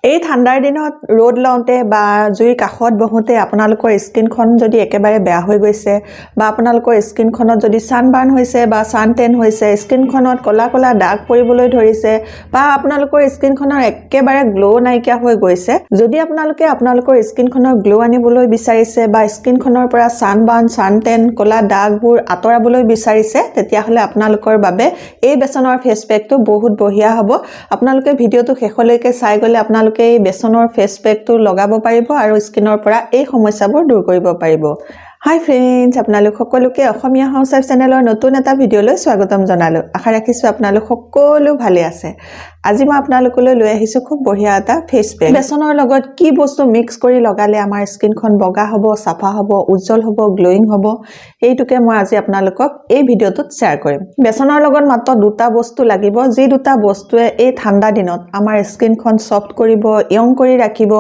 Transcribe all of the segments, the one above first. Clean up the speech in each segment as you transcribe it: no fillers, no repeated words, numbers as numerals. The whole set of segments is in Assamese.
এই ঠাণ্ডাৰ দিনত ৰ'দ লওঁতে বা জুইৰ কাষত বহোতে আপোনালোকৰ স্কিনখন যদি একেবাৰে বেয়া হৈ গৈছে বা আপোনালোকৰ স্কিনখনত যদি সানবাৰ্ন হৈছে বা সান টেন হৈছে, স্কিনখনত কলা কলা দাগ পৰিবলৈ ধৰিছে বা আপোনালোকৰ স্কিনখনৰ একেবাৰে গ্লো নাইকিয়া হৈ গৈছে, যদি আপোনালোকৰ স্কিনখনৰ গ্লো আনিবলৈ বিচাৰিছে বা স্কিনখনৰ পৰা সানবাৰ্ন, সান টেন, কলা দাগবোৰ আঁতৰাবলৈ বিচাৰিছে, তেতিয়াহ'লে আপোনালোকৰ বাবে এই বেচনৰ ফেচ পেকটো বহুত বঢ়িয়া হ'ব। আপোনালোকে ভিডিঅ'টো শেষলৈকে চাই গ'লে আপোনালোকে এই বেচনৰ ফেচ পেকটো লগাব পাৰিব আৰু স্কিনৰ পৰা এই সমস্যাবোৰ দূৰ কৰিব পাৰিব। হাই ফ্ৰেন্ডছ, আপোনালোক সকলোকে অসমীয়া হাউচৱাইফ চেনেলৰ নতুন এটা ভিডিঅ'লৈ স্বাগতম জনালোঁ। আশা ৰাখিছোঁ আপোনালোক সকলো ভালে আছে। আজি মই আপোনালোকলৈ লৈ আহিছোঁ খুব বঢ়িয়া এটা ফেচ পেক। বেচনৰ লগত কি বস্তু মিক্স কৰি লগালে আমাৰ স্কিনখন বগা হ'ব, চাফা হ'ব, উজ্জ্বল হ'ব, গ্লোয়িং হ'ব, এইটোকে মই আজি আপোনালোকক এই ভিডিঅ'টোত শ্বেয়াৰ কৰিম। বেচনৰ লগত মাত্ৰ দুটা বস্তু লাগিব, যি দুটা বস্তুৱে এই ঠাণ্ডা দিনত আমাৰ স্কিনখন সফ্ট কৰিব, য়ং কৰি ৰাখিব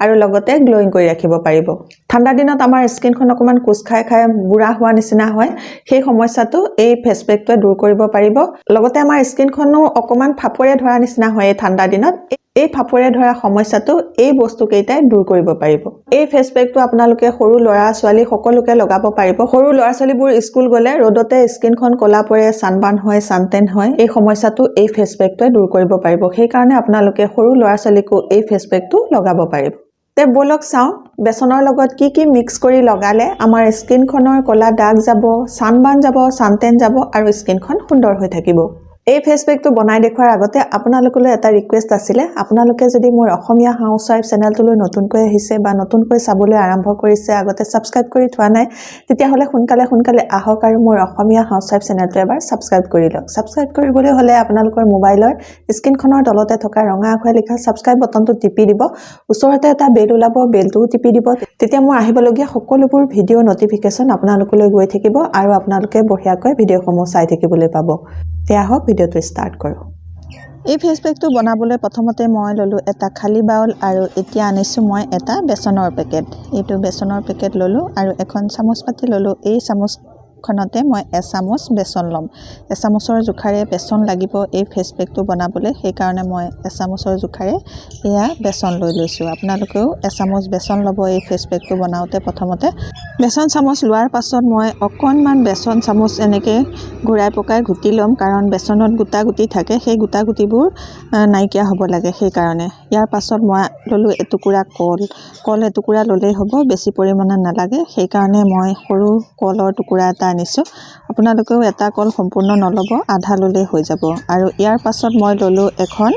আৰু লগতে গ্লোয়িং কৰি ৰাখিব পাৰিব। ঠাণ্ডা দিনত আমাৰ স্কিনখন অকমান কোচ খাই খাই বুঢ়া হোৱা নিচিনা হয়, সেই সমস্যাটো এই ফেচ পেকটোৱে দূৰ কৰিব পাৰিব। লগতে আমাৰ স্কিনখনো অকমান ফাপৰে ধৰা নিচিনা হয় এই ঠাণ্ডা দিনত, এই ফাপৰে ধৰা সমস্যাটো এই বস্তুকেইটাই দূৰ কৰিব পাৰিব। এই ফেচ পেকটো আপোনালোকে সৰু ল'ৰা ছোৱালী সকলোকে লগাব পাৰিব। সৰু ল'ৰা ছোৱালীবোৰ স্কুল গ'লে ৰ'দতে স্কিনখন ক'লা পৰে, সানবাৰ্ন হয়, সান টেন হয়, এই সমস্যাটো এই ফেচ পেকটোৱে দূৰ কৰিব পাৰিব। সেইকাৰণে আপোনালোকে সৰু ল'ৰা ছোৱালীকো এই ফেচ পেকটো লগাব পাৰিব। তে বলক চাওঁ বেচনৰ লগত কি কি মিক্স কৰি লগালে আমাৰ স্কিনখনৰ ক'লা দাগ যাব, সানবাৰ্ন যাব, সান টেন যাব আৰু স্কিনখন সুন্দৰ হৈ থাকিব। এই ফেচ পেকটো বনাই দেখুৱাৰ আগতে আপোনালোকলৈ এটা ৰিকুৱেষ্ট আছিলে, আপোনালোকে যদি মোৰ অসমীয়া হাউচৱাইফ চেনেলটোলৈ নতুনকৈ আহিছে বা নতুনকৈ চাবলৈ আৰম্ভ কৰিছে, আগতে ছাবস্ক্ৰাইব কৰি থোৱা নাই, তেতিয়াহ'লে সোনকালে আহক আৰু মোৰ অসমীয়া হাউচৱাইফ চেনেলটো এবাৰ ছাবস্ক্ৰাইব কৰি লওক। ছাবস্ক্ৰাইব কৰিবলৈ হ'লে আপোনালোকৰ মোবাইলৰ স্ক্ৰীনখনৰ তলতে থকা ৰঙা আখৰে লিখা ছাবস্ক্ৰাইব বটনটো টিপি দিব, ওচৰতে এটা বেল ওলাব, বেলটোও টিপি দিব, তেতিয়া মোৰ আহিবলগীয়া সকলোবোৰ ভিডিঅ' নটিফিকেশ্যন আপোনালোকলৈ গৈ থাকিব আৰু আপোনালোকে বঢ়িয়াকৈ ভিডিঅ'সমূহ চাই থাকিবলৈ পাব। এতিয়া আহক ভিডিঅ'টো ষ্টাৰ্ট কৰোঁ। এই ফেচ পেকটো বনাবলৈ প্ৰথমতে মই ল'লোঁ এটা খালী বাউল আৰু এতিয়া আনিছোঁ মই এটা বেচনৰ পেকেট। এইটো বেচনৰ পেকেট ল'লোঁ আৰু এখন চামুচ পাতি ল'লোঁ। এই চামুচখনতে মই এচামুচ বেচন ল'ম। এচামুচৰ জোখাৰে বেচন লাগিব এই ফেচ পেকটো বনাবলৈ, সেইকাৰণে মই এচামুচৰ জোখাৰে এয়া বেচন লৈ লৈছোঁ। আপোনালোকেও এচামুচ বেচন ল'ব এই ফেচ পেকটো বনাওঁতে। প্ৰথমতে বেচন চামুচ লোৱাৰ পাছত মই অকণমান বেচন চামুচ এনেকৈ ঘূৰাই পকাই ঘুটি ল'ম, কাৰণ বেচনত গোটা গুটি থাকে, সেই গোটা গুটিবোৰ নাইকিয়া হ'ব লাগে সেইকাৰণে। ইয়াৰ পাছত মই ল'লোঁ এটুকুৰা কল এটুকুৰা ল'লেই হ'ব, বেছি পৰিমাণৰ নালাগে, সেইকাৰণে মই সৰু কলৰ টুকুৰা এটা আনিছোঁ। আপোনালোকেও এটা কল সম্পূৰ্ণ নল'ব, আধা ল'লেই হৈ যাব। আৰু ইয়াৰ পাছত মই ল'লোঁ এখন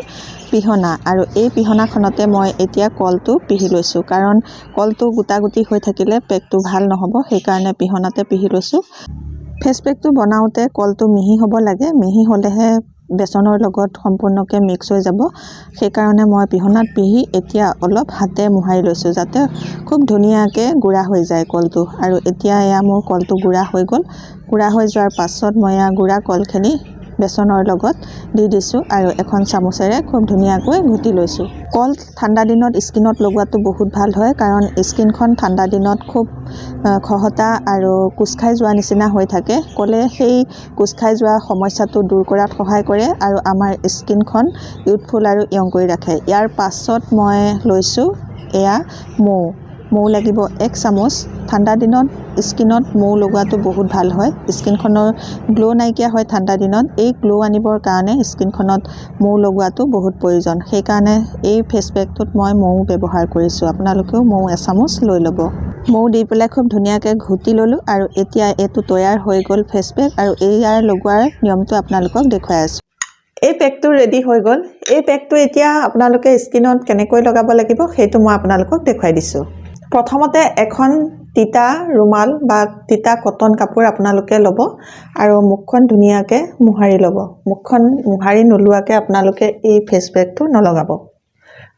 পিহনা আৰু এই পিহনাখনতে মই এতিয়া কলটো পিহি লৈছোঁ, কাৰণ কলটো গোটা গুটি হৈ থাকিলে পেকটো ভাল নহ'ব, সেইকাৰণে পিহনাতে পিহি লৈছোঁ। ফেচ পেকটো বনাওঁতে কলটো মিহি হ'ব লাগে, মিহি হ'লেহে বেচনৰ লগত সম্পূৰ্ণকৈ মিক্স হৈ যাব, সেইকাৰণে মই পিহনাত পিহি এতিয়া অলপ হাতে মোহাৰি লৈছোঁ, যাতে খুব ধুনীয়াকৈ গুড়া হৈ যায় কলটো। আৰু এতিয়া এয়া মোৰ কলটো গুড়া হৈ গ'ল। গুড়া হৈ যোৱাৰ পাছত মই এয়া গুড়া কলখিনি বেচনৰ লগত দি দিছোঁ আৰু এখন চামুচেৰে খুব ধুনীয়াকৈ ঘুটি লৈছোঁ। কল ঠাণ্ডা দিনত স্কিনত লগোৱাটো বহুত ভাল হয়, কাৰণ স্কিনখন ঠাণ্ডা দিনত খুব খহটা আৰু কোচ খাই যোৱা নিচিনা হৈ থাকে। কলে সেই কোচ খাই যোৱা সমস্যাটো দূৰ কৰাত সহায় কৰে আৰু আমাৰ স্কিনখন ইউথফুল আৰু য়ং কৰি ৰাখে। ইয়াৰ পাছত মই লৈছোঁ এয়া মৌ লাগিব 1 চামুচ। ঠাণ্ডা দিনত স্কিনত মৌ লগোৱাটো বহুত ভাল হয়, স্কিনখনৰ গ্লো নাইকিয়া হয় ঠাণ্ডা দিনত। এই গ্লো আনিবৰ কাৰণে স্কিনখনত মৌ লগোৱাটো বহুত প্ৰয়োজন, সেইকাৰণে এই ফেচ পেকটোত মই মৌ ব্যৱহাৰ কৰিছোঁ। আপোনালোকেও মৌ এচামুচ লৈ ল'ব। মৌ দি পেলাই খুব ধুনীয়াকৈ ঘুটি ল'লোঁ আৰু এতিয়া এইটো তৈয়াৰ হৈ গ'ল ফেচ পেক, আৰু ইয়াৰ লগোৱাৰ নিয়মটো আপোনালোকক দেখুৱাই আছোঁ। এই পেকটো ৰেডি হৈ গ'ল। এই পেকটো এতিয়া আপোনালোকে স্কিনত কেনেকৈ লগাব লাগিব সেইটো মই আপোনালোকক দেখুৱাই দিছোঁ। প্ৰথমতে এখন তিতা ৰুমাল বা তিতা কটন কাপোৰ আপোনালোকে ল'ব আৰু মুখখন ধুনীয়াকৈ মোহাৰি ল'ব। মুখখন মোহাৰি নোলোৱাকৈ আপোনালোকে এই ফেচ পেকটো নলগাব।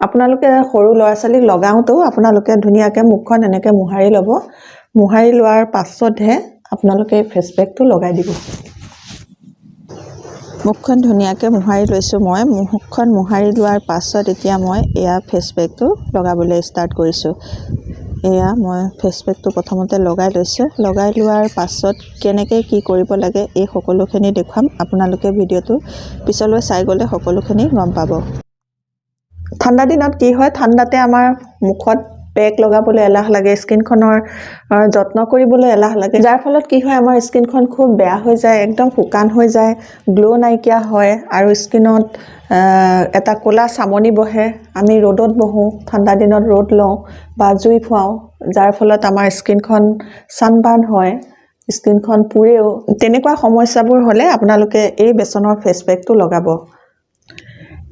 আপোনালোকে সৰু ল'ৰা ছোৱালীক লগাওঁতেও আপোনালোকে ধুনীয়াকৈ মুখখন এনেকৈ মোহাৰি ল'ব। মোহাৰি লোৱাৰ পাছতহে আপোনালোকে এই ফেচ পেকটো লগাই দিব। মুখখন ধুনীয়াকৈ মোহাৰি লৈছোঁ মই। মুখখন মোহাৰি লোৱাৰ পাছত এতিয়া মই এয়া ফেচ পেকটো লগাবলৈ ষ্টাৰ্ট কৰিছোঁ। এয়া মই ফেচ পেকটো প্ৰথমতে লগাই লৈছোঁ। লগাই লোৱাৰ পাছত কেনেকৈ কি কৰিব লাগে এই সকলোখিনি দেখুৱাম। আপোনালোকে ভিডিঅ'টো পিছলৈ চাই গ'লে সকলোখিনি গম পাব। ঠাণ্ডা দিনত কি হয় ঠাণ্ডাতে আমাৰ মুখত পেক লগাবলৈ এলাহ লাগে স্কিনখনৰ যত্ন কৰিবলৈ এলাহ লাগে যাৰ ফলত কি হয় আমাৰ স্কিনখন খুব বেয়া হৈ যায় একদম শুকান হৈ যায় গ্লো নাইকিয়া হয় আৰু স্কিনত এটা কোলা চামনি বহে আমি ৰ'দত বহো ঠাণ্ডা দিনত ৰ'দ লওঁ বা জুই ফুৱাওঁ যাৰ ফলত আমাৰ স্কিনখন সানবাৰ্ন হয় স্কিনখন পুৰেও তেনেকুৱা সমস্যাবোৰ হ'লে আপোনালোকে এই বেচনৰ ফেচ পেকটো লগাব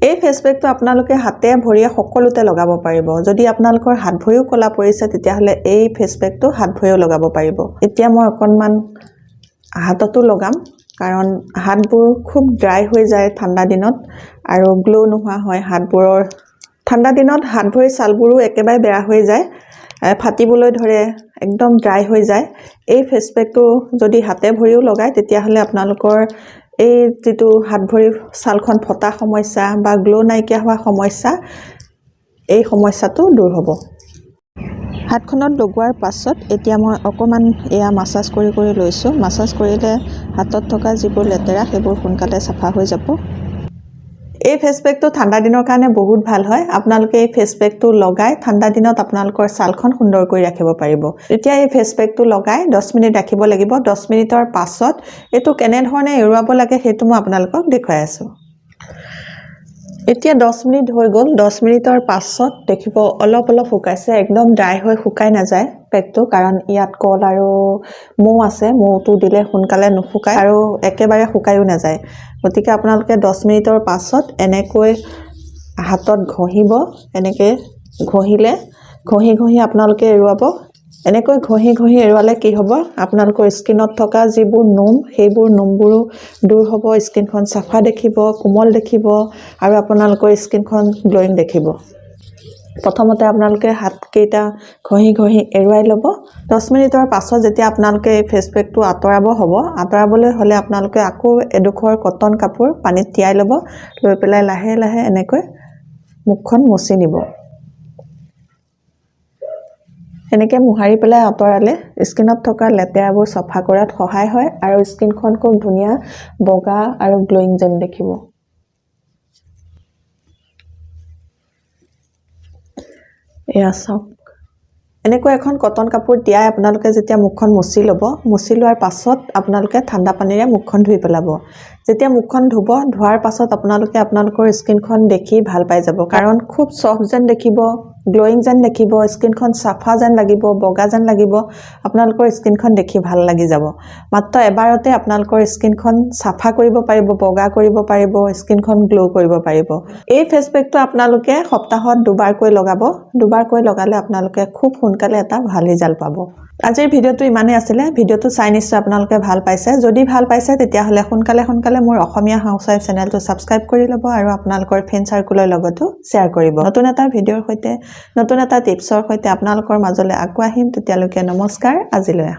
এই ফেচ পেকটো আপোনালোকে হাতে ভৰিয়ে সকলোতে লগাব পাৰিব যদি আপোনালোকৰ হাত ভৰিও কলা পৰিছে তেতিয়াহলে এই ফেচ পেকটো হাত ভৰিও লগাব পাৰিব এতিয়া মই অকনমান হাততো লগাম কাৰণ হাতবোৰ খুব ড্ৰাই হৈ যায় ঠাণ্ডা দিনত আৰু গ্লো নোহোৱা হয় হাতবোৰৰ ঠাণ্ডা দিনত হাত ভৰি ছালবোৰো একেবাৰে বেয়া হৈ যায় ফাটিবলৈ ধৰে একদম ড্ৰাই হৈ যায় এই ফেচ পেকটো যদি হাতে ভৰিও লগায় তেতিয়াহলে আপোনালোকৰ এই যেটো হাত ভৰি ছালখন ফটা সমস্যা বা গ্লো নাইকিয়া হোৱা সমস্যা এই সমস্যাটো দূৰ হ'ব হাতখনত লগোৱাৰ পাছত এতিয়া মই অকমান এয়া মাসাজ কৰি লৈছো মাসাজ কৰিলে হাতত থকা যিবোৰ লেতেৰা সেইবোৰ সোনকালে সাফা হৈ যাব এই ফেচ পেকটো ঠাণ্ডা দিনৰ কাৰণে বহুত ভাল হয় আপোনালোকে এই ফেচ পেকটো লগাই ঠাণ্ডা দিনত আপোনালোকৰ ছালখন সুন্দৰ কৰি ৰাখিব পাৰিব এতিয়া এই ফেচ পেকটো লগাই 10 মিনিট ৰাখিব লাগিব 10 মিনিটৰ পাছত এটো কেনে ধৰণে এৰুৱাব লাগে হেতু মই আপোনালোকক দেখাই আছো এতিয়া 10 মিনিট হৈ গল 10 মিনিটৰ পাছত দেখিব অলপ শুকাইছে একদম ড্ৰাই হৈ শুকাই না যায় পেকটো কাৰণ ইয়াত কল আৰু মৌ আছে মৌটো দিলে সোনকালে নুশুকায় আৰু একেবাৰে শুকায়ও না যায় গতিকে আপোনালোকে 10 মিনিটৰ পাছত এনেকৈ হাতত ঘহিব এনেকৈ ঘহিলে ঘহি আপোনালোকে এৰুৱাব এনেকৈ ঘহি এৰুৱালে কি হ'ব আপোনালোকৰ স্কিনত থকা যিবোৰ নোম সেইবোৰ নোমবোৰো দূৰ হ'ব স্কিনখন সাফা দেখিব কোমল দেখিব আৰু আপোনালোকৰ স্কিনখন গ্লোইং দেখিব প্ৰথমতে আপোনালোকে হাত কেইটা ঘহি এৰুৱাই ল'ব 10 মিনিটৰ পাছত যেতিয়া আপোনালোকে এই ফেচ পেকটো আতৰাব হ'ব আতৰাবলৈ হলে আপোনালোকে আকৌ এডোখৰ কটন কাপোৰ পানীত তিয়াই ল'ব লৈ পেলাই লাহে এনেকৈ মুখখন মুছি নিব এনেকৈ মুহাৰি পেলাই আতৰালে স্কিনত থকা লেতেৰাবোৰ সফা কৰাত সহায় হয় আৰু স্কিনখন খুব ধুনিয়া বগা আৰু গ্লোইং যেন দেখিব এয়া চাওক এনেকৈ এখন কটন কাপোৰ তিয়াই আপোনালোকে যেতিয়া মুখখন মুছি ল'ব মুছি লোৱাৰ পাছত আপোনালোকে ঠাণ্ডা পানীৰে মুখখন ধুই পেলাব যেতিয়া মুখখন ধুব ধোৱাৰ পাছত আপোনালোকে আপোনালোকৰ স্কিনখন দেখি ভাল পাই যাব কাৰণ খুব সফট যেন দেখিব গ্লোইং যেন দেখিব স্কিনখন সাফা যেন লাগিব বগা যেন লাগিব আপোনালোকৰ স্কিনখন দেখি ভাল লাগি যাব মাত্ৰ এবাৰতে আপোনালোকৰ স্কিনখন সাফা কৰিব পাৰিব বগা কৰিব পাৰিব স্কিনখন গ্লো কৰিব পাৰিব এই ফেচ পেকটো আপোনালোকে সপ্তাহত দুবাৰকৈ লগাব দুবাৰকৈ লগালে আপোনালোকে খুব সোনকালে এটা ভাল ৰিজাল্ট পাব আজিৰ ভিডিওটো ইমানে আছিল ভিডিওটো চাই নিশ্চয় আপোনালোকে ভাল পাইছে যদি ভাল পাইছে তেতিয়া হলে সোনকালে মোৰ অসমীয়া হাউসৱাইফ চেনেলটো সাবস্ক্ৰাইব কৰি ল'ব আৰু আপোনালোকৰ ফ্ৰেণ্ড সাৰ্কুলৰ লগতো শেয়াৰ কৰিব নতুন এটা ভিডিওৰ সৈতে নতুন এটা টিপছৰ সৈতে আপোনালোকৰ মাজলৈ আকৌ আহিম তেতিয়ালৈকে নমস্কাৰ আজিলৈ